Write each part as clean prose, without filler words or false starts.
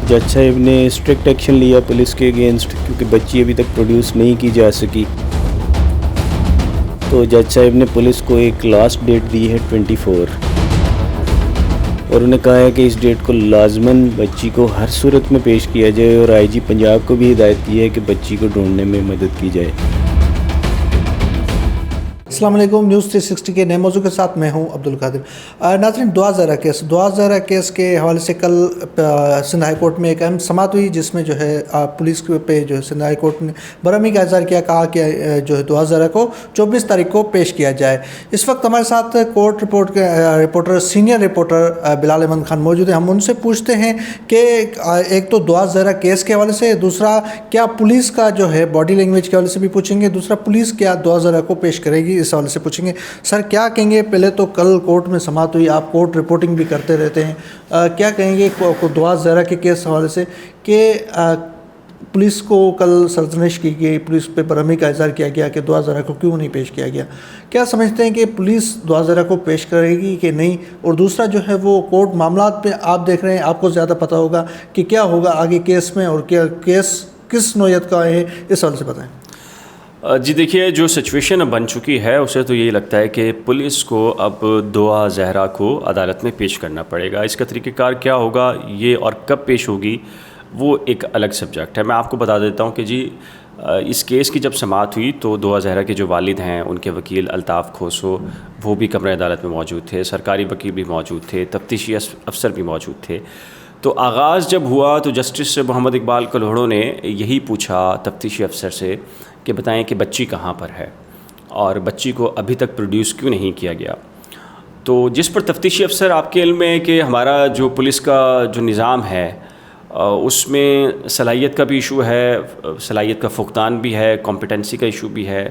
جج صاحب نے اسٹرکٹ ایکشن لیا پولیس کے اگینسٹ، کیونکہ بچی ابھی تک پروڈیوس نہیں کی جا سکی. تو جج صاحب نے پولیس کو ایک لاسٹ ڈیٹ دی ہے 24، اور انہیں کہا ہے کہ اس ڈیٹ کو لازماً بچی کو ہر صورت میں پیش کیا جائے، اور آئی جی پنجاب کو بھی ہدایت کی ہے کہ بچی کو ڈھونڈنے میں مدد کی جائے. السلام علیکم. نیوز 360 کے نئے موضوع کے ساتھ میں ہوں عبد القادر. ناظرین، دعا زہرا کیس کے حوالے سے کل سندھ ہائی کورٹ میں ایک اہم سماعت ہوئی، جس میں جو ہے پولیس پہ جو ہے سندھ ہائی کورٹ نے برہمی کا اظہار کیا، کہا کہ جو ہے دعا زہرا کو 24 تاریخ کو پیش کیا جائے. اس وقت ہمارے ساتھ کورٹ رپورٹر سینئر رپورٹر بلال احمد خان موجود ہیں. ہم ان سے پوچھتے ہیں کہ ایک تو دعا زہرا کیس کے حوالے سے، دوسرا کیا پولیس کا جو ہے باڈی لینگویج کے حوالے سے بھی پوچھیں گے، دوسرا پولیس کیا دعا زہرا کو پیش کرے گی، اس حوالے سے پوچھیں گے. سر کیا کہیں گے؟ پہلے تو کل کورٹ میں سماعت ہوئی، آپ کورٹ رپورٹنگ بھی کرتے رہتے ہیں، کیا کہیں گے دعا زہرا کے کیس حوالے سے کہ پولیس کو کل سرزنش کی گئی، پولیس پہ برہمی کا اظہار کیا گیا کہ دعا زہرا کو کیوں نہیں پیش کیا گیا؟ کیا سمجھتے ہیں کہ پولیس دعا زہرا کو پیش کرے گی کہ نہیں؟ اور دوسرا جو ہے وہ کورٹ معاملات پہ آپ دیکھ رہے ہیں، آپ کو زیادہ پتہ ہوگا کہ کیا ہوگا آگے کیس میں، اور کیا کیس کس نوعیت کا ہے، اس حوالے سے بتائیں. جی دیکھیے، جو سچویشن اب بن چکی ہے اسے تو یہی لگتا ہے کہ پولیس کو اب دعا زہرا کو عدالت میں پیش کرنا پڑے گا. اس کا طریقہ کار کیا ہوگا یہ اور کب پیش ہوگی وہ ایک الگ سبجیکٹ ہے. میں آپ کو بتا دیتا ہوں کہ جی اس کیس کی جب سماعت ہوئی تو دعا زہرا کے جو والد ہیں، ان کے وکیل الطاف کھوسو، وہ بھی کمرہ عدالت میں موجود تھے، سرکاری وکیل بھی موجود تھے، تفتیشی افسر بھی موجود تھے. تو آغاز جب ہوا تو جسٹس محمد اقبال کلہوڑوں نے یہی پوچھا تفتیشی افسر سے کہ بتائیں کہ بچی کہاں پر ہے اور بچی کو ابھی تک پروڈیوس کیوں نہیں کیا گیا. تو جس پر تفتیشی افسر، آپ کے علم میں ہے کہ ہمارا جو پولیس کا جو نظام ہے اس میں صلاحیت کا بھی ایشو ہے، صلاحیت کا فقدان بھی ہے، کمپیٹنسی کا ایشو بھی ہے،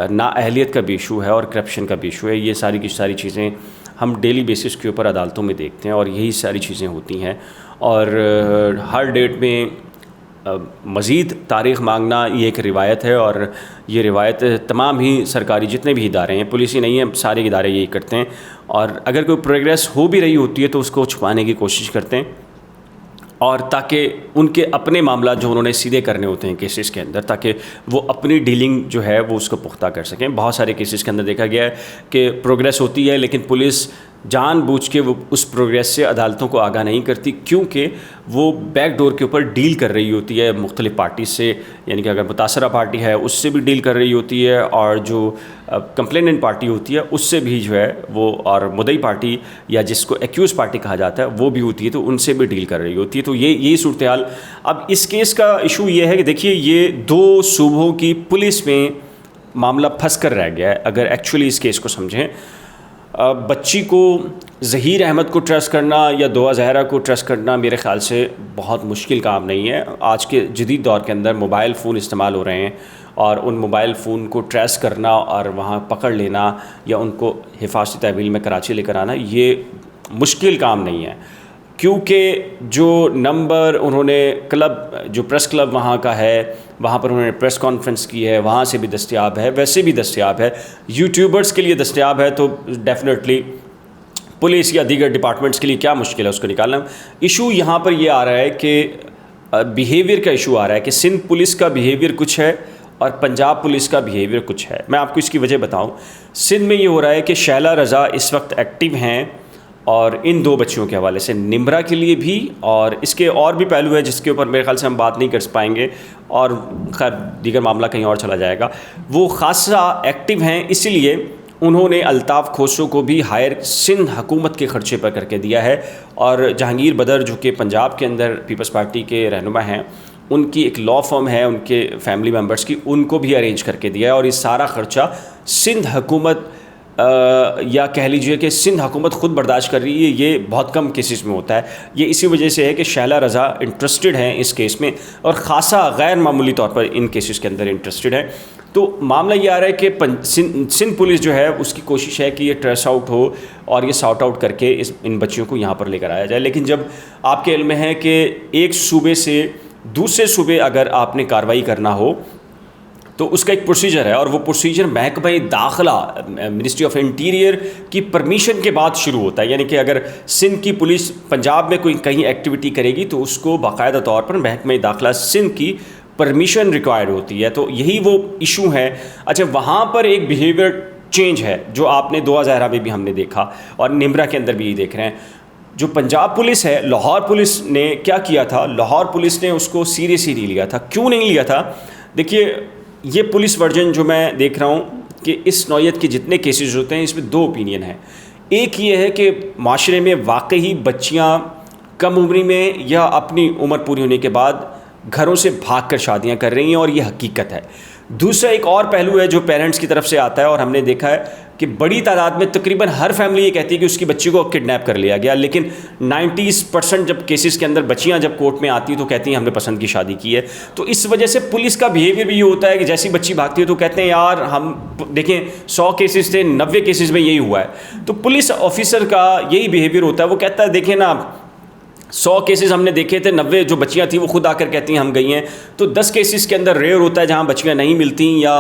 نااہلیت کا بھی ایشو ہے، اور کرپشن کا بھی ایشو ہے. یہ ساری کی ساری چیزیں ہم ڈیلی بیسس کے اوپر عدالتوں میں دیکھتے ہیں، اور یہی ساری چیزیں ہوتی ہیں. اور ہر ڈیٹ میں مزید تاریخ مانگنا یہ ایک روایت ہے، اور یہ روایت تمام ہی سرکاری جتنے بھی ادارے ہیں، پولیس ہی نہیں ہے، سارے ادارے یہی کرتے ہیں. اور اگر کوئی پروگریس ہو بھی رہی ہوتی ہے تو اس کو چھپانے کی کوشش کرتے ہیں، اور تاکہ ان کے اپنے معاملات جو انہوں نے سیدھے کرنے ہوتے ہیں کیسز کے اندر، تاکہ وہ اپنی ڈیلنگ جو ہے وہ اس کو پختہ کر سکیں. بہت سارے کیسز کے اندر دیکھا گیا ہے کہ پروگریس ہوتی ہے لیکن پولیس جان بوجھ کے وہ اس پروگریس سے عدالتوں کو آگاہ نہیں کرتی، کیونکہ وہ بیک ڈور کے اوپر ڈیل کر رہی ہوتی ہے مختلف پارٹی سے. یعنی کہ اگر متاثرہ پارٹی ہے اس سے بھی ڈیل کر رہی ہوتی ہے، اور جو کمپلیننٹ پارٹی ہوتی ہے اس سے بھی جو ہے وہ، اور مدعی پارٹی یا جس کو ایکیوز پارٹی کہا جاتا ہے وہ بھی ہوتی ہے، تو ان سے بھی ڈیل کر رہی ہوتی ہے. تو یہی صورتحال. اب اس کیس کا ایشو یہ ہے کہ دیکھیے، یہ دو صوبوں کی پولیس میں معاملہ پھنس کر رہ گیا ہے. اگر ایکچولی اس کیس کو سمجھیں، بچی کو ظہیر احمد کو ٹرسٹ کرنا یا دعا زہرا کو ٹرسٹ کرنا میرے خیال سے بہت مشکل کام نہیں ہے. آج کے جدید دور کے اندر موبائل فون استعمال ہو رہے ہیں، اور ان موبائل فون کو ٹریس کرنا اور وہاں پکڑ لینا یا ان کو حفاظتی تحویل میں کراچی لے کر آنا یہ مشکل کام نہیں ہے. کیونکہ جو نمبر انہوں نے کلب، جو پریس کلب وہاں کا ہے، وہاں پر انہوں نے پریس کانفرنس کی ہے، وہاں سے بھی دستیاب ہے، ویسے بھی دستیاب ہے، یوٹیوبرز کے لیے دستیاب ہے. تو ڈیفینیٹلی پولیس یا دیگر ڈپارٹمنٹس کے لیے کیا مشکل ہے اس کو نکالنا. ایشو یہاں پر یہ آ رہا ہے کہ بیہیویئر کا ایشو آ رہا ہے کہ سندھ پولیس کا بیہیویئر کچھ ہے اور پنجاب پولیس کا بیہیویئر کچھ ہے. میں آپ کو اس کی وجہ بتاؤں. سندھ میں یہ ہو رہا ہے کہ شیلا رضا اس وقت ایکٹیو ہیں، اور ان دو بچیوں کے حوالے سے نمرا کے لیے بھی، اور اس کے اور بھی پہلو ہیں جس کے اوپر میرے خیال سے ہم بات نہیں کر پائیں گے، اور خیر دیگر معاملہ کہیں اور چلا جائے گا. وہ خاصا ایکٹیو ہیں، اسی لیے انہوں نے الطاف کھوسو کو بھی ہائر سندھ حکومت کے خرچے پر کر کے دیا ہے، اور جہانگیر بدر جو کہ پنجاب کے اندر پیپلز پارٹی کے رہنما ہیں، ان کی ایک لا فرم ہے، ان کے فیملی ممبرس کی، ان کو بھی ارینج کر کے دیا ہے. اور یہ سارا خرچہ سندھ حکومت یا کہہ لیجئے کہ سندھ حکومت خود برداشت کر رہی ہے. یہ بہت کم کیسز میں ہوتا ہے. یہ اسی وجہ سے ہے کہ شیلا رضا انٹرسٹڈ ہیں اس کیس میں، اور خاصا غیر معمولی طور پر ان کیسز کے اندر انٹرسٹڈ ہیں. تو معاملہ یہ آ رہا ہے کہ سندھ پولیس جو ہے اس کی کوشش ہے کہ یہ ٹریس آؤٹ ہو اور یہ سارٹ آؤٹ کر کے ان بچیوں کو یہاں پر لے کر آیا جائے. لیکن جب آپ کے علم میں ہے کہ ایک صوبے سے دوسرے صوبے اگر آپ نے کارروائی کرنا ہو تو اس کا ایک پروسیجر ہے، اور وہ پروسیجر محکمہ داخلہ منسٹری آف انٹیریئر کی پرمیشن کے بعد شروع ہوتا ہے. یعنی کہ اگر سندھ کی پولیس پنجاب میں کوئی کہیں ایکٹیویٹی کرے گی تو اس کو باقاعدہ طور پر محکمہ داخلہ سندھ کی پرمیشن ریکوائرڈ ہوتی ہے. تو یہی وہ ایشو ہے. اچھا، وہاں پر ایک بیہیویئر چینج ہے جو آپ نے دعا زہرا میں بھی ہم نے دیکھا اور نمرا کے اندر بھی یہی دیکھ رہے ہیں. جو پنجاب پولیس ہے، لاہور پولیس نے کیا کیا تھا، لاہور پولیس نے اس کو سیریسلی نہیں لیا تھا. کیوں نہیں لیا تھا؟ دیکھیے، یہ پولیس ورژن جو میں دیکھ رہا ہوں کہ اس نوعیت کے جتنے کیسز ہوتے ہیں اس میں دو اوپینین ہیں. ایک یہ ہے کہ معاشرے میں واقعی بچیاں کم عمری میں یا اپنی عمر پوری ہونے کے بعد گھروں سے بھاگ کر شادیاں کر رہی ہیں، اور یہ حقیقت ہے. دوسرا ایک اور پہلو ہے جو پیرنٹس کی طرف سے آتا ہے، اور ہم نے دیکھا ہے کہ بڑی تعداد میں تقریباً ہر فیملی یہ کہتی ہے کہ اس کی بچی کو کڈنیپ کر لیا گیا، لیکن 90% جب کیسز کے اندر بچیاں جب کورٹ میں آتی ہیں تو کہتی ہیں ہم نے پسند کی شادی کی ہے. تو اس وجہ سے پولیس کا بیہیویئر بھی یہ ہوتا ہے کہ جیسی بچی بھاگتی ہے تو کہتے ہیں یار ہم دیکھیں 100 کیسز تھے 90 کیسز میں یہی ہوا ہے. تو پولیس آفیسر کا یہی بیہیویئر ہوتا ہے. وہ کہتا ہے دیکھیں نا 100 کیسز ہم نے دیکھے تھے، 90 جو بچیاں تھیں وہ خود آ کر کہتی ہیں ہم گئی ہیں. تو 10 کیسز کے اندر ریئر ہوتا ہے جہاں بچیاں نہیں ملتی، یا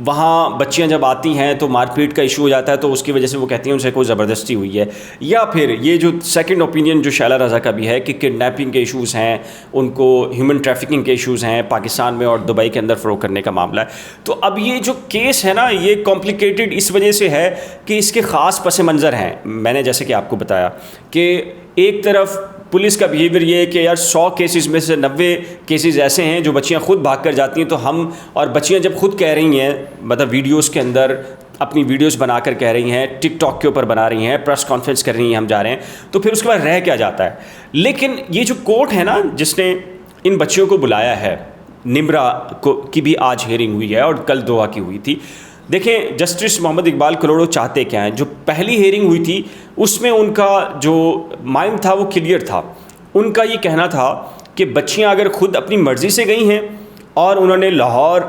وہاں بچیاں جب آتی ہیں تو مار پیٹ کا ایشو ہو جاتا ہے، تو اس کی وجہ سے وہ کہتی ہیں ان سے کوئی زبردستی ہوئی ہے. یا پھر یہ جو سیکنڈ اوپینین جو شیلا رضا کا بھی ہے کہ کڈنیپنگ کے ایشوز ہیں، ان کو ہیومن ٹریفکنگ کے ایشوز ہیں پاکستان میں اور دبئی کے اندر فروغ کرنے کا معاملہ ہے. تو اب یہ جو کیس ہے نا یہ کمپلیکیٹڈ اس وجہ سے ہے کہ اس کے خاص پس منظر ہیں. میں نے جیسے کہ آپ کو بتایا کہ ایک طرف پولیس کا بیہیویئر یہ ہے کہ یار 100 کیسز میں سے 90 کیسز ایسے ہیں جو بچیاں خود بھاگ کر جاتی ہیں، تو ہم اور بچیاں جب خود کہہ رہی ہیں، مطلب ویڈیوز کے اندر اپنی ویڈیوز بنا کر کہہ رہی ہیں، ٹک ٹاک کے اوپر بنا رہی ہیں، پریس کانفرنس کر رہی ہیں ہم جا رہے ہیں، تو پھر اس کے بعد رہ کیا جاتا ہے. لیکن یہ جو کورٹ ہے نا جس نے ان بچیوں کو بلایا ہے، نمرا کی بھی آج ہیئرنگ ہوئی ہے اور کل دوحہ کی ہوئی تھی. دیکھیں جسٹس محمد اقبال کلوڑو چاہتے کیا ہیں. جو پہلی ہیئرنگ ہوئی تھی اس میں ان کا جو مائنڈ تھا وہ کلیئر تھا. ان کا یہ کہنا تھا کہ بچیاں اگر خود اپنی مرضی سے گئی ہیں اور انہوں نے لاہور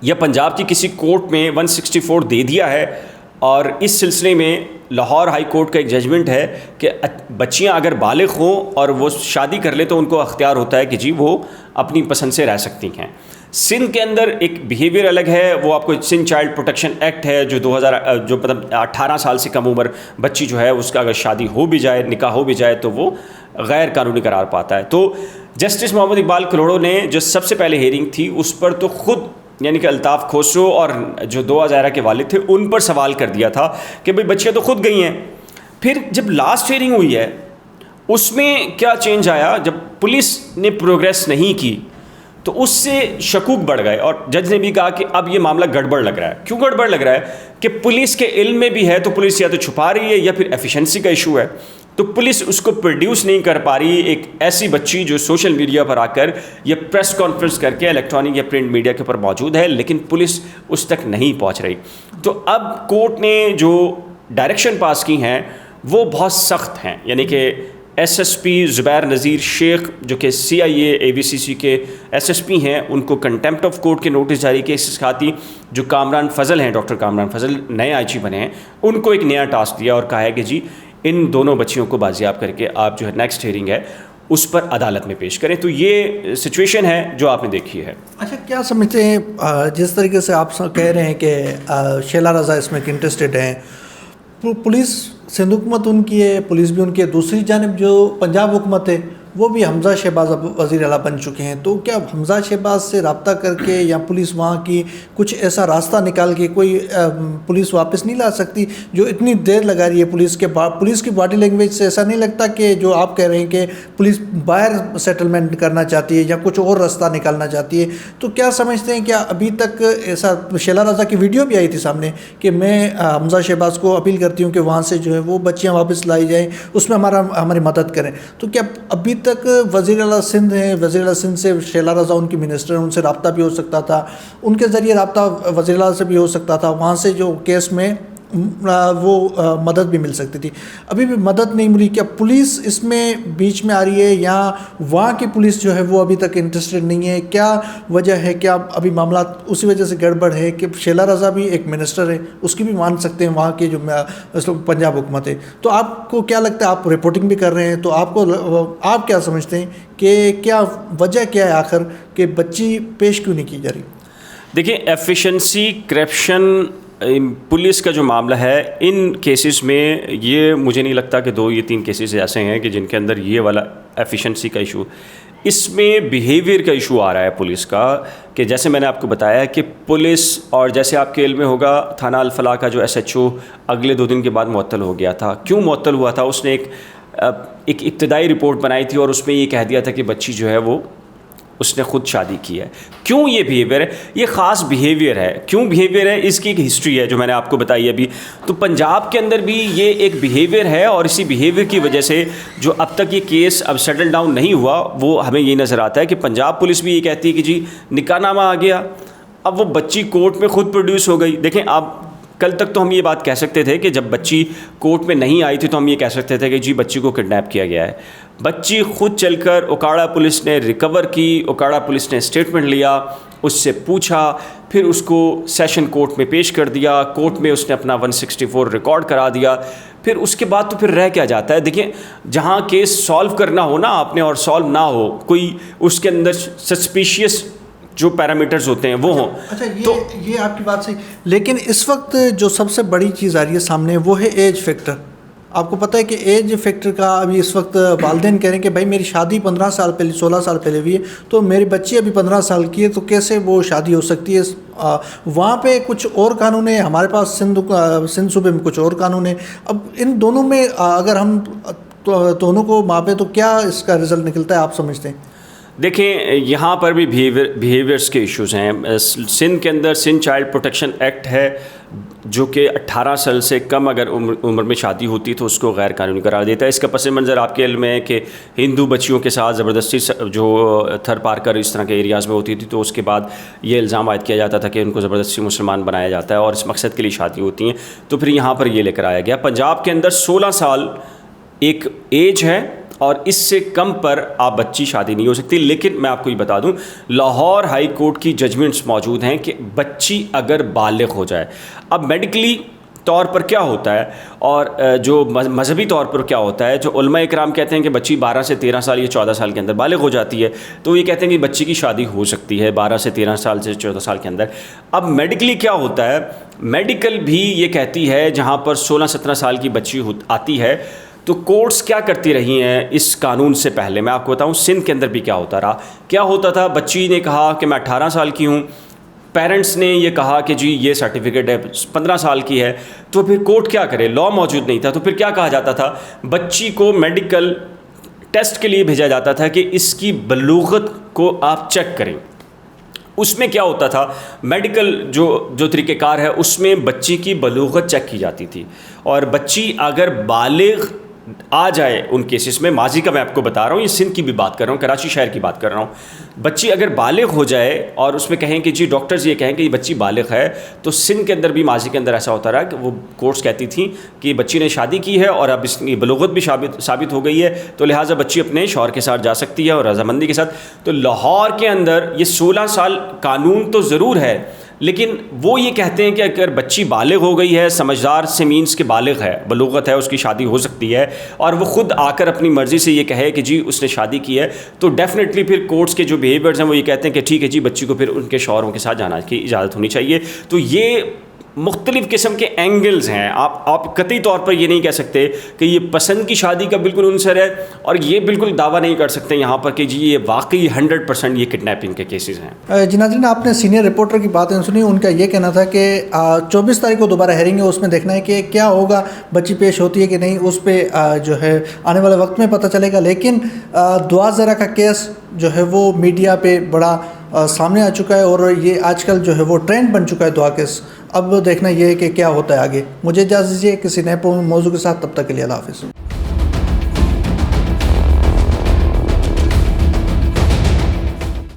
یا پنجاب کی کسی کورٹ میں 164 دے دیا ہے، اور اس سلسلے میں لاہور ہائی کورٹ کا ایک ججمنٹ ہے کہ بچیاں اگر بالغ ہوں اور وہ شادی کر لیں تو ان کو اختیار ہوتا ہے کہ جی وہ اپنی پسند سے رہ سکتی ہیں. سندھ کے اندر ایک بیہیویئر الگ ہے. وہ آپ کو سندھ چائلڈ پروٹیکشن ایکٹ ہے جو 2000 جو مطلب 18 سال سے کم عمر بچی جو ہے اس کا اگر شادی ہو بھی جائے، نکاح ہو بھی جائے تو وہ غیر قانونی قرار پاتا ہے. تو جسٹس محمد اقبال کلوڑو نے جو سب سے پہلے ہیئرنگ تھی اس پر تو خود یعنی کہ الطاف کھسرو اور جو دعا زہرا کے والد تھے ان پر سوال کر دیا تھا کہ بھئی بچیاں تو خود گئی ہیں. پھر جب لاسٹ ہیئرنگ ہوئی ہے اس میں کیا چینج آیا، جب پولیس نے پروگریس نہیں کی تو اس سے شکوک بڑھ گئے، اور جج نے بھی کہا کہ اب یہ معاملہ گڑبڑ لگ رہا ہے. کیوں گڑبڑ لگ رہا ہے کہ پولیس کے علم میں بھی ہے تو پولیس یا تو چھپا رہی ہے یا پھر ایفیشنسی کا ایشو ہے. تو پولیس اس کو پروڈیوس نہیں کر پا رہی. ایک ایسی بچی جو سوشل میڈیا پر آ کر یا پریس کانفرنس کر کے الیکٹرانک یا پرنٹ میڈیا کے اوپر موجود ہے لیکن پولیس اس تک نہیں پہنچ رہی. تو اب کورٹ نے جو ڈائریکشن پاس کی ہیں وہ بہت سخت ہیں. یعنی کہ ایس ایس پی زبیر نذیر شیخ جو کہ CIA ABCC کے SSP ہیں ان کو کنٹیمپٹ آف کورٹ کے نوٹس جاری کیے. اس کے ساتھ ہی جو کامران فضل ہیں، ڈاکٹر کامران فضل نئے IG بنے ہیں، ان کو ایک نیا ٹاسک دیا اور کہا ہے کہ جی ان دونوں بچیوں کو بازیاب کر کے آپ جو ہے نیکسٹ ہیئرنگ ہے اس پر عدالت میں پیش کریں. تو یہ سچویشن ہے جو آپ نے دیکھی ہے. اچھا، کیا سمجھتے ہیں جس طریقے سے آپ کہہ رہے ہیں کہ شیلا رضا اس میں انٹرسٹڈ ہیں، پولیس سندھ حکومت ان کی ہے، پولیس بھی ان کی ہے، دوسری جانب جو پنجاب حکومت ہے وہ بھی حمزہ شہباز اب وزیر اعلیٰ بن چکے ہیں. تو کیا حمزہ شہباز سے رابطہ کر کے یا پولیس وہاں کی کچھ ایسا راستہ نکال کے کوئی پولیس واپس نہیں لا سکتی جو اتنی دیر لگا رہی ہے؟ پولیس کی باڈی لینگویج سے ایسا نہیں لگتا کہ جو آپ کہہ رہے ہیں کہ پولیس باہر سیٹلمنٹ کرنا چاہتی ہے یا کچھ اور راستہ نکالنا چاہتی ہے؟ تو کیا سمجھتے ہیں کیا ابھی تک ایسا؟ شیلا رضا کی ویڈیو بھی آئی تھی سامنے کہ میں حمزہ شہباز کو اپیل کرتی ہوں کہ وہاں سے جو ہے وہ بچیاں واپس لائی جائیں، اس میں ہماری مدد کریں. تو کیا ابھی تک وزیر اعلیٰ سندھ ہیں، وزیر اعلیٰ سندھ سے شیلا رضا ان کی منسٹر ہیں، ان سے رابطہ بھی ہو سکتا تھا، ان کے ذریعے رابطہ وزیر اعلیٰ سے بھی ہو سکتا تھا، وہاں سے جو کیس میں وہ مدد بھی مل سکتی تھی. ابھی بھی مدد نہیں ملی. کیا پولیس اس میں بیچ میں آ رہی ہے یا وہاں کی پولیس جو ہے وہ ابھی تک انٹرسٹڈ نہیں ہے؟ کیا وجہ ہے؟ کیا ابھی معاملات اسی وجہ سے گڑبڑ ہے کہ شیلا رضا بھی ایک منسٹر ہے، اس کی بھی مان سکتے ہیں وہاں کے جو پنجاب حکومت ہے؟ تو آپ کو کیا لگتا ہے؟ آپ رپورٹنگ بھی کر رہے ہیں تو آپ کیا سمجھتے ہیں کہ کیا وجہ کیا ہے آخر کہ بچی پیش کیوں نہیں کی جا رہی؟ دیکھیں ایفیشنسی کرپشن پولیس کا جو معاملہ ہے ان کیسز میں یہ مجھے نہیں لگتا کہ 2 یا 3 کیسز ایسے ہیں کہ جن کے اندر یہ والا ایفیشنسی کا ایشو، اس میں بیہیویئر کا ایشو آ رہا ہے پولیس کا، کہ جیسے میں نے آپ کو بتایا کہ پولیس، اور جیسے آپ کے علم میں ہوگا تھانہ الفلاح کا جو SHO اگلے 2 دن کے بعد معطل ہو گیا تھا. کیوں معطل ہوا تھا؟ اس نے ایک ابتدائی رپورٹ بنائی تھی اور اس میں یہ کہہ دیا تھا کہ بچی جو ہے وہ اس نے خود شادی کی ہے. کیوں یہ بیہیویئر ہے؟ یہ خاص بیہیویئر ہے. کیوں بیہیویئر ہے؟ اس کی ایک ہسٹری ہے جو میں نے آپ کو بتائی ابھی. تو پنجاب کے اندر بھی یہ ایک بیہیویئر ہے، اور اسی بیہیویئر کی وجہ سے جو اب تک یہ کیس اب سیٹل ڈاؤن نہیں ہوا، وہ ہمیں یہ نظر آتا ہے کہ پنجاب پولیس بھی یہ کہتی ہے کہ جی نکاح نامہ آ گیا، اب وہ بچی کورٹ میں خود پروڈیوس ہو گئی. دیکھیں آپ کل تک تو ہم یہ بات کہہ سکتے تھے کہ جب بچی کورٹ میں نہیں آئی تھی تو ہم یہ کہہ سکتے تھے کہ جی بچی کو کڈنیپ کیا گیا ہے. بچی خود چل کر اوکاڑا پولیس نے ریکور کی، اوکاڑا پولیس نے اسٹیٹمنٹ لیا، اس سے پوچھا، پھر اس کو سیشن کورٹ میں پیش کر دیا، کورٹ میں اس نے اپنا 164 ریکارڈ کرا دیا. پھر اس کے بعد تو پھر رہ کیا جاتا ہے؟ دیکھیں جہاں کیس سالو کرنا ہو نا آپ نے اور سالو نہ ہو، کوئی اس کے اندر سسپیشیس جو پیرامیٹرز ہوتے ہیں وہ ہوں. اچھا یہ آپ کی بات صحیح، لیکن اس وقت جو سب سے بڑی چیز آ رہی ہے سامنے وہ ہے ایج فیکٹر. آپ کو پتہ ہے کہ ایج فیکٹر کا ابھی اس وقت والدین کہہ رہے ہیں کہ بھائی میری شادی 15 سال پہلے 16 سال پہلے ہوئی ہے، تو میری بچی ابھی 15 سال کی ہے، تو کیسے وہ شادی ہو سکتی ہے؟ وہاں پہ کچھ اور قانون ہے، ہمارے پاس سندھ صوبے میں کچھ اور قانون ہے. اب ان دونوں میں اگر ہم دونوں کو ماپیں تو کیا اس کا رزلٹ نکلتا ہے آپ سمجھتے ہیں؟ دیکھیں یہاں پر بھی بیہیویئرس کے ایشوز ہیں. سندھ کے اندر سندھ چائلڈ پروٹیکشن ایکٹ ہے جو کہ 18 سال سے کم اگر عمر میں شادی ہوتی تو اس کو غیر قانونی قرار دیتا ہے. اس کا پس منظر آپ کے علم میں ہے کہ ہندو بچیوں کے ساتھ زبردستی جو تھر پار کر اس طرح کے ایریاز میں ہوتی تھی تو اس کے بعد یہ الزام عائد کیا جاتا تھا کہ ان کو زبردستی مسلمان بنایا جاتا ہے اور اس مقصد کے لیے شادی ہوتی ہیں. تو پھر یہاں پر یہ لے کر آیا گیا. پنجاب کے اندر 16 سال ایک ایج ہے اور اس سے کم پر آپ بچی شادی نہیں ہو سکتی. لیکن میں آپ کو یہ بتا دوں لاہور ہائی کورٹ کی ججمنٹس موجود ہیں کہ بچی اگر بالغ ہو جائے، اب میڈیکلی طور پر کیا ہوتا ہے اور جو مذہبی طور پر کیا ہوتا ہے، جو علماء اکرام کہتے ہیں کہ بچی 12 سے 13 سال یا 14 سال کے اندر بالغ ہو جاتی ہے تو یہ کہتے ہیں کہ بچی کی شادی ہو سکتی ہے 12 سے 13 سال سے 14 سال کے اندر. اب میڈیکلی کیا ہوتا ہے؟ میڈیکل بھی یہ کہتی ہے جہاں پر 16-17 سال کی بچی آتی ہے تو کورٹس کیا کرتی رہی ہیں اس قانون سے پہلے. میں آپ کو بتاؤں سندھ کے اندر بھی کیا ہوتا رہا. کیا ہوتا تھا؟ بچی نے کہا کہ میں 18 سال کی ہوں، پیرنٹس نے یہ کہا کہ جی یہ سرٹیفکیٹ ہے 15 سال کی ہے، تو پھر کورٹ کیا کرے؟ لا موجود نہیں تھا. تو پھر کیا کہا جاتا تھا؟ بچی کو میڈیکل ٹیسٹ کے لیے بھیجا جاتا تھا کہ اس کی بلوغت کو آپ چیک کریں. اس میں کیا ہوتا تھا؟ میڈیکل جو طریقہ کار ہے اس میں بچی کی بلوغت چیک کی جاتی تھی، اور بچی اگر بالغ آ جائے ان کیسز میں، ماضی کا میں آپ کو بتا رہا ہوں، یہ سندھ کی بھی بات کر رہا ہوں، کراچی شہر کی بات کر رہا ہوں، بچی اگر بالغ ہو جائے اور اس میں کہیں کہ جی ڈاکٹرز یہ کہیں کہ یہ بچی بالغ ہے، تو سندھ کے اندر بھی ماضی کے اندر ایسا ہوتا رہا کہ وہ کورٹس کہتی تھیں کہ بچی نے شادی کی ہے اور اب اس کی بلوغت بھی ثابت ہو گئی ہے تو لہٰذا بچی اپنے شوہر کے ساتھ جا سکتی ہے اور رضامندی کے ساتھ. تو لاہور کے اندر یہ 16 سال قانون تو ضرور ہے، لیکن وہ یہ کہتے ہیں کہ اگر بچی بالغ ہو گئی ہے، سمجھدار سے مینس کے بالغ ہے، بلوغت ہے، اس کی شادی ہو سکتی ہے، اور وہ خود آ کر اپنی مرضی سے یہ کہے کہ جی اس نے شادی کی ہے، تو ڈیفینیٹلی پھر کورٹس کے جو بیہیویئرز ہیں وہ یہ کہتے ہیں کہ ٹھیک ہے جی بچی کو پھر ان کے شوہروں کے ساتھ جانا کی اجازت ہونی چاہیے. تو یہ مختلف قسم کے اینگلز ہیں. آپ قطعی طور پر یہ نہیں کہہ سکتے کہ یہ پسند کی شادی کا بالکل عنصر ہے، اور یہ بالکل دعویٰ نہیں کر سکتے یہاں پر کہ جی یہ واقعی 100% یہ کڈنیپنگ کے کیسز ہیں. جی ناظرین، آپ نے سینئر رپورٹر کی باتیں سنی، ان کا یہ کہنا تھا کہ 24 تاریخ کو دوبارہ ہیرنگ ہے، اس میں دیکھنا ہے کہ کیا ہوگا، بچی پیش ہوتی ہے کہ نہیں، اس پہ جو ہے آنے والے وقت میں پتہ چلے گا. لیکن دعا زرہ کا کیس جو ہے وہ میڈیا پہ بڑا سامنے آ چکا ہے، اور یہ آج کل جو ہے وہ ٹرینڈ بن چکا ہے دعا کیس. اب دیکھنا یہ ہے کہ کیا ہوتا ہے آگے. مجھے اجازت دیجیے کسی نئے موضوع کے ساتھ، تب تک کے لیے اللہ حافظ.